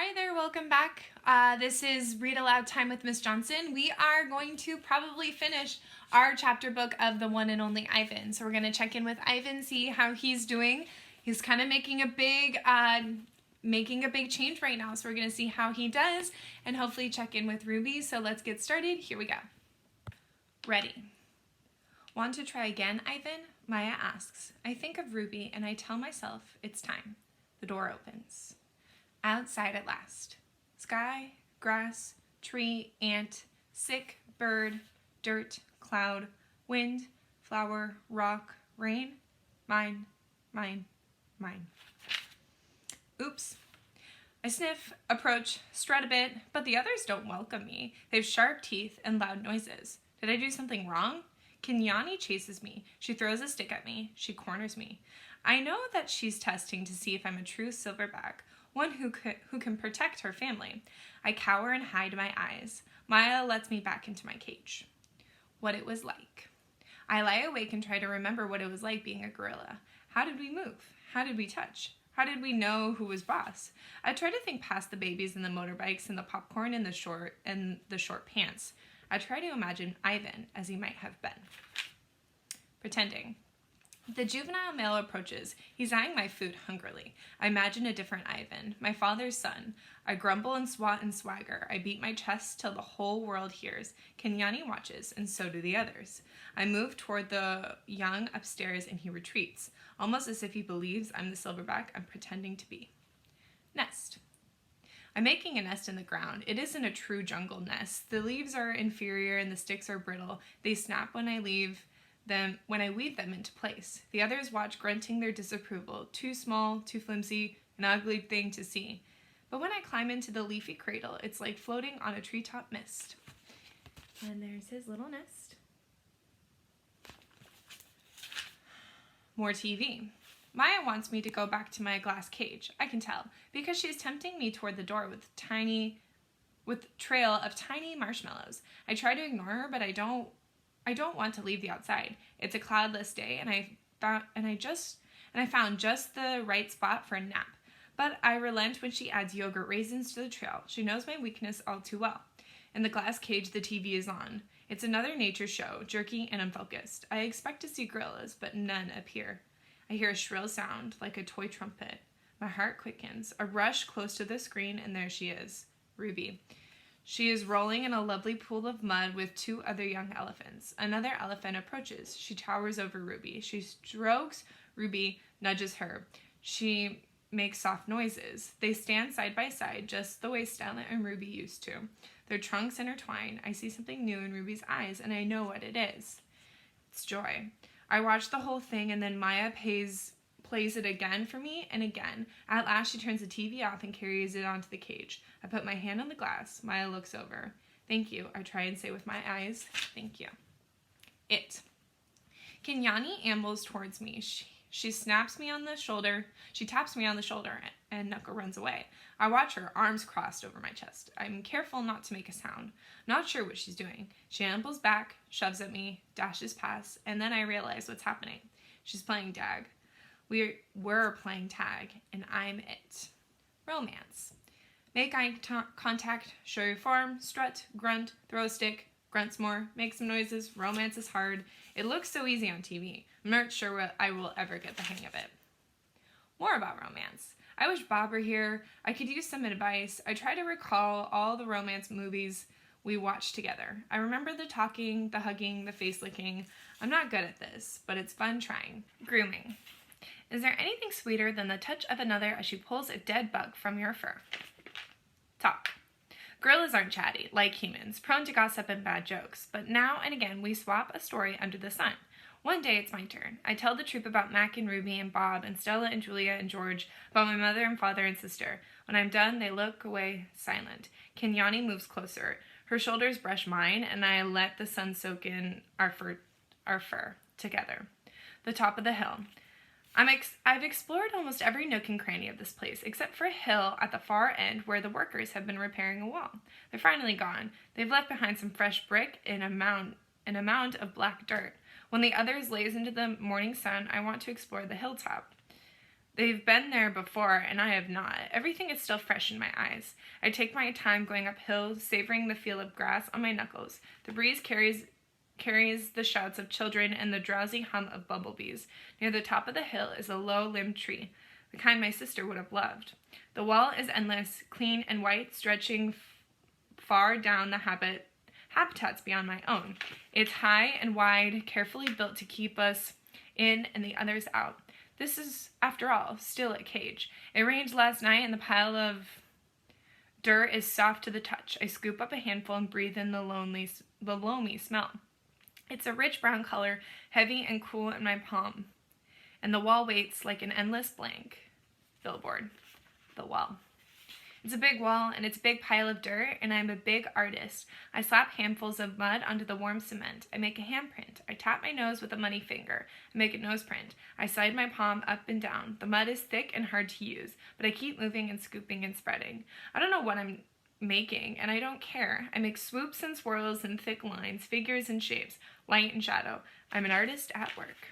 Hi there, welcome back. This is Read Aloud Time with Miss Johnson. We are going to probably finish our chapter book of the one and only Ivan. So we're going to check in with Ivan, see how he's doing. He's kind of making a big change right now. So we're going to see how he does and hopefully check in with Ruby. So let's get started. Here we go. Ready. Want to try again, Ivan? Maya asks. I think of Ruby and I tell myself it's time. The door opens. Outside at last. Sky, grass, tree, ant, sick, bird, dirt, cloud, wind, flower, rock, rain, mine, mine, mine. Oops. I sniff, approach, strut a bit, but the others don't welcome me. They have sharp teeth and loud noises. Did I do something wrong? Kenyani chases me. She throws a stick at me. She corners me. I know that she's testing to see if I'm a true silverback, one who can protect her family. I cower and hide my eyes. Maya lets me back into my cage. What it was like. I lie awake and try to remember what it was like being a gorilla. How did we move? How did we touch? How did we know who was boss? I try to think past the babies and the motorbikes and the popcorn and the short pants. I try to imagine Ivan as he might have been. Pretending. The juvenile male approaches. He's eyeing my food hungrily. I imagine a different Ivan, my father's son. I grumble and swat and swagger. I beat my chest till the whole world hears. Kenyani watches, and so do the others. I move toward the young upstairs, and he retreats, almost as if he believes I'm the silverback I'm pretending to be. Nest. I'm making a nest in the ground. It isn't a true jungle nest. The leaves are inferior, and the sticks are brittle. They snap when I weave them into place. The others watch, grunting their disapproval. Too small, too flimsy, an ugly thing to see. But when I climb into the leafy cradle, it's like floating on a treetop mist. And there's his little nest. More TV. Maya wants me to go back to my glass cage. I can tell, because she's tempting me toward the door with trail of tiny marshmallows. I try to ignore her, but I don't want to leave the outside. It's a cloudless day, and I found just the right spot for a nap. But I relent when she adds yogurt raisins to the trail. She knows my weakness all too well. In the glass cage, the TV is on. It's another nature show, jerky and unfocused. I expect to see gorillas, but none appear. I hear a shrill sound, like a toy trumpet. My heart quickens. A rush close to the screen, and there she is, Ruby. She is rolling in a lovely pool of mud with two other young elephants. Another elephant approaches. She towers over Ruby. She strokes Ruby, nudges her. She makes soft noises. They stand side by side, just the way Stella and Ruby used to. Their trunks intertwine. I see something new in Ruby's eyes, and I know what it is. It's joy. I watch the whole thing, and then Maya plays it again for me and again. At last, she turns the TV off and carries it onto the cage. I put my hand on the glass. Maya looks over. Thank you. I try and say with my eyes, thank you. It. Kenyani ambles towards me. She snaps me on the shoulder. She taps me on the shoulder, and Knuckle runs away. I watch her, arms crossed over my chest. I'm careful not to make a sound. Not sure what she's doing. She ambles back, shoves at me, dashes past, and then I realize what's happening. She's playing tag. We're playing tag, and I'm it. Romance. Make eye contact, show your form, strut, grunt, throw a stick, grunts more, make some noises. Romance is hard. It looks so easy on TV. I'm not sure I will ever get the hang of it. More about romance. I wish Bob were here. I could use some advice. I try to recall all the romance movies we watched together. I remember the talking, the hugging, the face licking. I'm not good at this, but it's fun trying. Grooming. Is there anything sweeter than the touch of another as she pulls a dead bug from your fur? Talk. Gorillas aren't chatty, like humans, prone to gossip and bad jokes, but now and again we swap a story under the sun. One day it's my turn. I tell the troop about Mac and Ruby and Bob and Stella and Julia and George, about my mother and father and sister. When I'm done, they look away silent. Kenyani moves closer. Her shoulders brush mine, and I let the sun soak in our fur together. The top of the hill. I've explored almost every nook and cranny of this place, except for a hill at the far end where the workers have been repairing a wall. They're finally gone. They've left behind some fresh brick and a mound of black dirt. When the others laze into the morning sun, I want to explore the hilltop. They've been there before, and I have not. Everything is still fresh in my eyes. I take my time going uphill, savoring the feel of grass on my knuckles. The breeze carries the shouts of children and the drowsy hum of bumblebees. Near the top of the hill is a low-limbed tree, the kind my sister would have loved. The wall is endless, clean and white, stretching far down the habitats beyond my own. It's high and wide, carefully built to keep us in and the others out. This is, after all, still a cage. It rained last night and the pile of dirt is soft to the touch. I scoop up a handful and breathe in the loamy smell. It's a rich brown color, heavy and cool in my palm. And the wall waits like an endless blank billboard. The wall. It's a big wall, and it's a big pile of dirt, and I'm a big artist. I slap handfuls of mud onto the warm cement. I make a handprint. I tap my nose with a muddy finger. I make a nose print. I slide my palm up and down. The mud is thick and hard to use, but I keep moving and scooping and spreading. I don't know what I'm making, and I don't care. I make swoops and swirls and thick lines, figures and shapes, light and shadow. I'm an artist at work.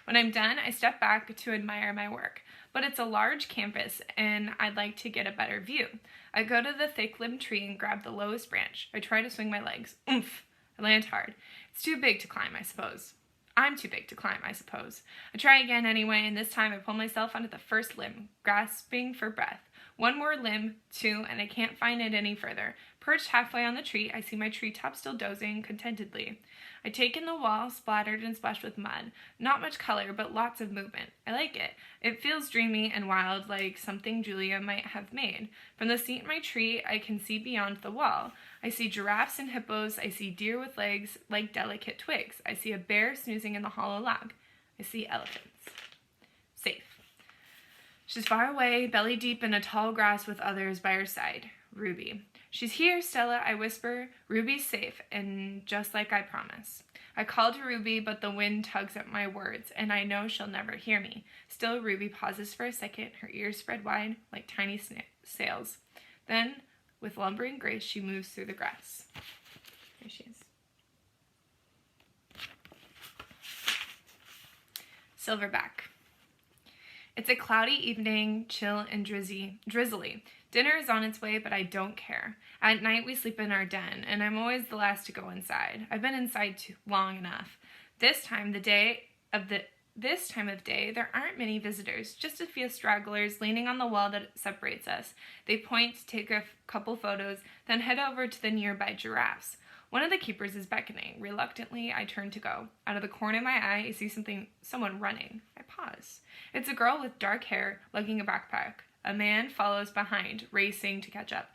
When I'm done, I step back to admire my work. But it's a large canvas, and I'd like to get a better view. I go to the thick-limbed tree and grab the lowest branch. I try to swing my legs. Oomph! I land hard. It's too big to climb, I suppose. I'm too big to climb, I suppose. I try again anyway, and this time I pull myself onto the first limb, grasping for breath. One more limb, two, and I can't find it any further. Perched halfway on the tree, I see my treetop still dozing contentedly. I take in the wall, splattered and splashed with mud. Not much color, but lots of movement. I like it. It feels dreamy and wild, like something Julia might have made. From the seat in my tree, I can see beyond the wall. I see giraffes and hippos. I see deer with legs like delicate twigs. I see a bear snoozing in the hollow log. I see elephants. Safe. She's far away, belly deep in a tall grass with others by her side. Ruby. She's here, Stella, I whisper. Ruby's safe, and just like I promised. I call to Ruby, but the wind tugs at my words, and I know she'll never hear me. Still, Ruby pauses for a second, her ears spread wide like tiny sails. Then, with lumbering grace, she moves through the grass. There she is. Silverback. It's a cloudy evening, chill and drizzly. Dinner is on its way, but I don't care. At night, we sleep in our den, and I'm always the last to go inside. I've been inside too long enough. This time of day, there aren't many visitors, just a few stragglers leaning on the wall that separates us. They point, take a couple photos, then head over to the nearby giraffes. One of the keepers is beckoning. Reluctantly, I turn to go. Out of the corner of my eye, I see someone running. I pause. It's a girl with dark hair, lugging a backpack. A man follows behind, racing to catch up.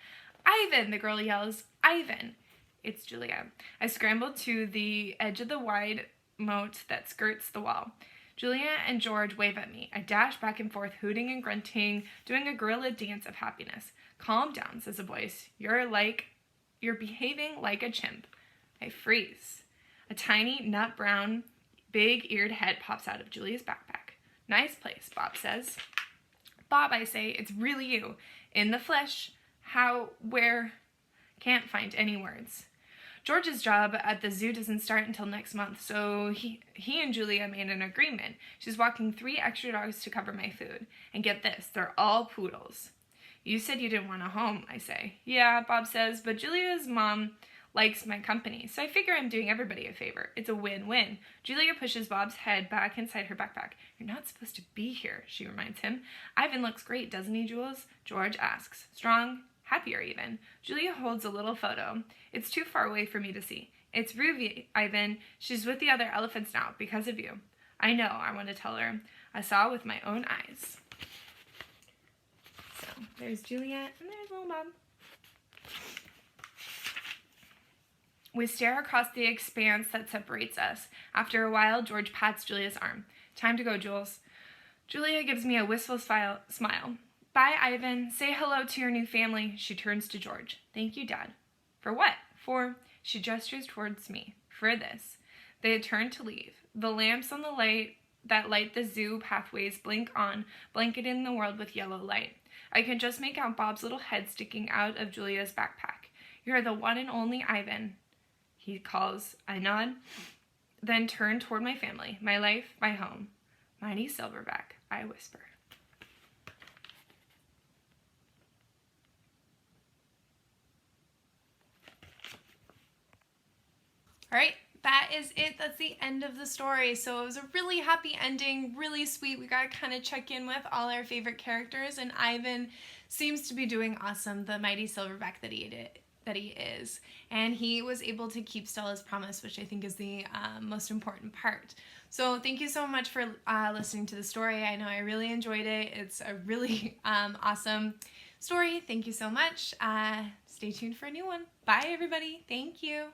Ivan, the girl yells. Ivan! It's Julia. I scramble to the edge of the wide moat that skirts the wall. Julia and George wave at me. I dash back and forth, hooting and grunting, doing a gorilla dance of happiness. Calm down, says a voice. You're behaving like a chimp. I freeze. A tiny, nut brown, big-eared head pops out of Julia's backpack. Nice place, Bob says. Bob, I say, it's really you. In the flesh. How, where? Can't find any words. George's job at the zoo doesn't start until next month, so he and Julia made an agreement. She's walking 3 extra dogs to cover my food. And get this, they're all poodles. You said you didn't want a home, I say. Yeah, Bob says, but Julia's mom likes my company, so I figure I'm doing everybody a favor. It's a win-win. Julia pushes Bob's head back inside her backpack. You're not supposed to be here, she reminds him. Ivan looks great, doesn't he, Jules? George asks. Strong, happier even. Julia holds a little photo. It's too far away for me to see. It's Ruby, Ivan. She's with the other elephants now, because of you. I know, I want to tell her. I saw with my own eyes. So, there's Julia, and there's little Bob. We stare across the expanse that separates us. After a while, George pats Julia's arm. Time to go, Jules. Julia gives me a wistful smile. Bye, Ivan. Say hello to your new family. She turns to George. Thank you, Dad. For what? For... She gestures towards me. For this. They had turned to leave. The lamps on the light that light the zoo pathways blink on, blanketing the world with yellow light. I can just make out Bob's little head sticking out of Julia's backpack. You're the one and only Ivan, he calls. I nod, then turn toward my family, my life, my home. Mighty Silverback, I whisper. All right, that is it. That's the end of the story. So it was a really happy ending, really sweet. We got to kind of check in with all our favorite characters, and Ivan seems to be doing awesome, the mighty silverback that he is. And he was able to keep Stella's promise, which I think is the most important part. So thank you so much for listening to the story. I know I really enjoyed it. It's a really awesome story. Thank you so much. Stay tuned for a new one. Bye, everybody. Thank you.